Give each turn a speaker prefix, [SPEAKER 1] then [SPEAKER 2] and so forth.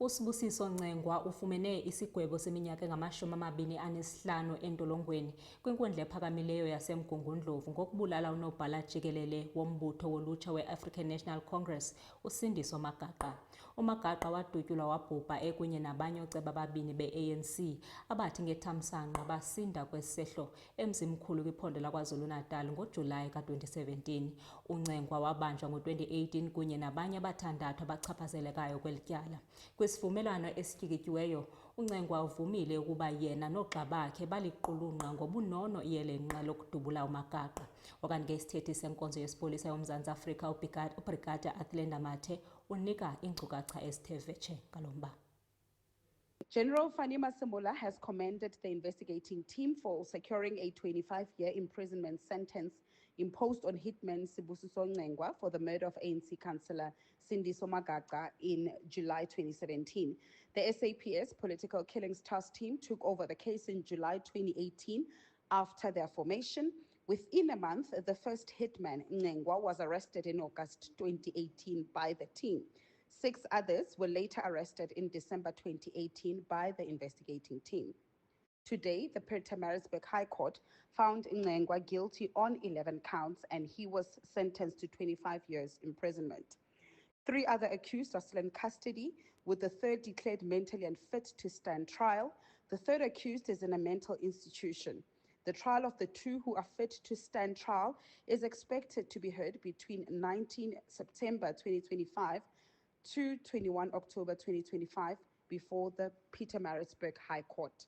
[SPEAKER 1] U-Sibusiso Ncengwa ufumene isigwebo seminyaka engamashumi amabini anesihlanu entolongweni kwinkundla ephakamileyo yaseMgungundlovu ngokubulala uNobhala Jikelele wombutho wolutsha we-African National Congress Usindiso Magaqa. UMagaqa wadutyulwa wabhubha ekunye nabanye ooceba ababini be-ANC abathi ngethamsanqa basinda kwesehlo emzimkhulu kwiphondo laKwaZulu-Natal ngoJulayi ka-2017. uNcengwa wabanjwa ngo-2018 kunye nabanye abathandathu abachaphazelekayo kweli tyala. Kwisivumelwano esityikityiweyo, uNcengwa uvumile ukuba yena noogxa bakhe baliqulunqa ngobunono iyelenqe lokudubula uMagaqa. Okanti ke isithethi senkonzo yesipolisa yoMzantsi Afrika uBrigadier Athlenda Mathe unika iinkcukacha ezithe vetshe ngalo mba.
[SPEAKER 2] General Fani Masemola has commended the investigating team for securing a 25-year imprisonment sentence imposed on hitman U-Sibusiso Ncengwa for the murder of ANC councillor Usindiso Magaqa in July 2017. The SAPS Political Killings Task Team took over the case in July 2018 after their formation. Within a month, the first hitman, Ncengwa, was arrested in August 2018 by the team. 6 others were later arrested in December 2018 by the investigating team. Today, the Pietermaritzburg High Court found Ncengwa guilty on 11 counts and he was sentenced to 25 years imprisonment. 3 other accused are still in custody, with the third declared mentally unfit to stand trial. The third accused is in a mental institution. The trial of the 2 who are fit to stand trial is expected to be heard between 19 September 2025 to 21 October 2025 before the Pietermaritzburg High Court.